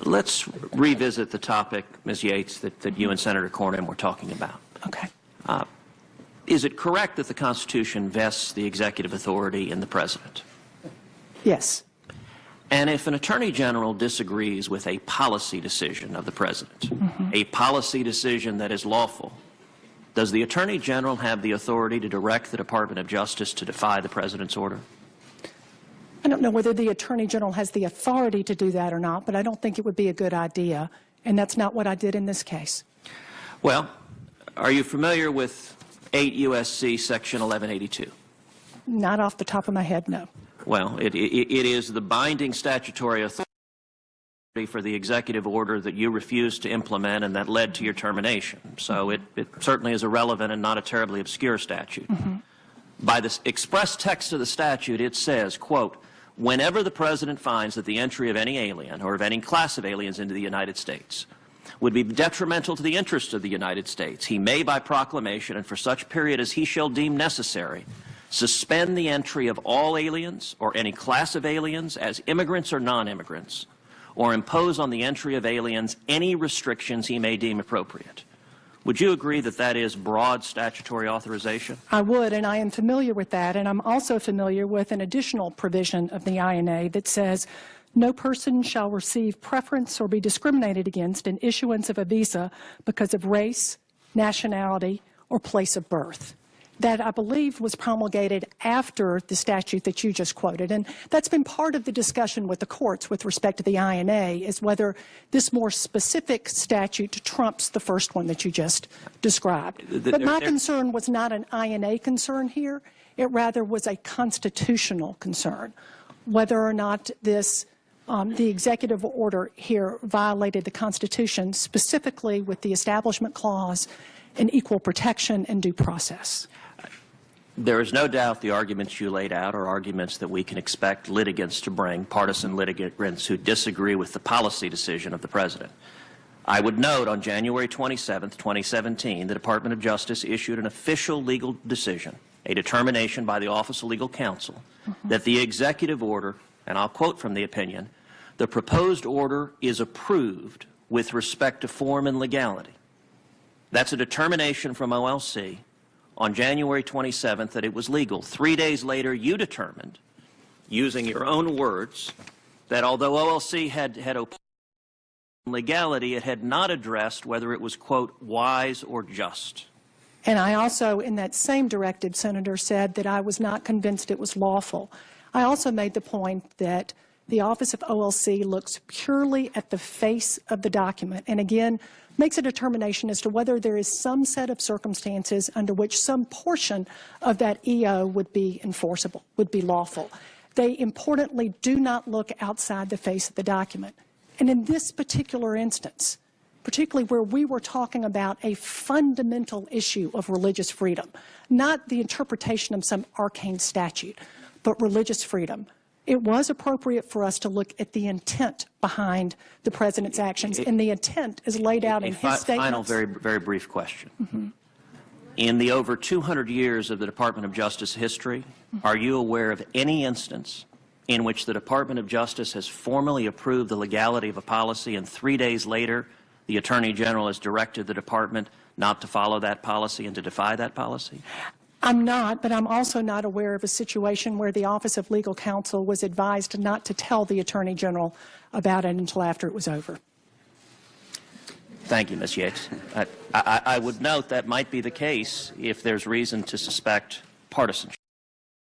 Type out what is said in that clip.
Let's revisit the topic, Ms. Yates, that you and Senator Cornyn were talking about. Okay. Is it correct that the Constitution vests the executive authority in the President? Yes. And if an Attorney General disagrees with a policy decision of the President, a policy decision that is lawful, does the Attorney General have the authority to direct the Department of Justice to defy the President's order? I don't know whether the Attorney General has the authority to do that or not, but I don't think it would be a good idea, and that's not what I did in this case. Well, are you familiar with 8 U.S.C. Section 1182? Not off the top of my head, no. Well, it is the binding statutory authority for the executive order that you refused to implement and that led to your termination. So it certainly is a relevant and not a terribly obscure statute. By the express text of the statute, it says, quote, whenever the President finds that the entry of any alien or of any class of aliens into the United States would be detrimental to the interests of the United States, he may, by proclamation and for such period as he shall deem necessary, suspend the entry of all aliens or any class of aliens as immigrants or non-immigrants, or impose on the entry of aliens any restrictions he may deem appropriate. Would you agree that that is broad statutory authorization? I would, and I am familiar with that, and I'm also familiar with an additional provision of the INA that says no person shall receive preference or be discriminated against in issuance of a visa because of race, nationality, or place of birth. That, I believe, was promulgated after the statute that you just quoted. And that's been part of the discussion with the courts with respect to the INA, is whether this more specific statute trumps the first one that you just described. But my concern was not an INA concern here. It rather was a constitutional concern, whether or not this the executive order here violated the Constitution, specifically with the Establishment Clause and equal protection and due process. There is no doubt the arguments you laid out are arguments that we can expect litigants to bring, partisan litigants who disagree with the policy decision of the President. I would note on January 27, 2017, the Department of Justice issued an official legal decision, a determination by the Office of Legal Counsel, that the executive order, and I'll quote from the opinion, the proposed order is approved with respect to form and legality. That's a determination from OLC on January 27th that it was legal. 3 days later, you determined, using your own words, that although OLC had opined on legality, it had not addressed whether it was, quote, wise or just. And I also, in that same directive, Senator, said that I was not convinced it was lawful. I also made the point that the Office of OLC looks purely at the face of the document and, again, makes a determination as to whether there is some set of circumstances under which some portion of that EO would be enforceable, would be lawful. They importantly do not look outside the face of the document. And in this particular instance, particularly where we were talking about a fundamental issue of religious freedom, not the interpretation of some arcane statute, but religious freedom, it was appropriate for us to look at the intent behind the President's actions, and the intent is laid out in his statements. Final, very brief question. In the over 200 years of the Department of Justice history, are you aware of any instance in which the Department of Justice has formally approved the legality of a policy and 3 days later the Attorney General has directed the Department not to follow that policy and to defy that policy? I'm not, but I'm also not aware of a situation where the Office of Legal Counsel was advised not to tell the Attorney General about it until after it was over. Thank you, Ms. Yates. I would note that might be the case if there's reason to suspect partisanship.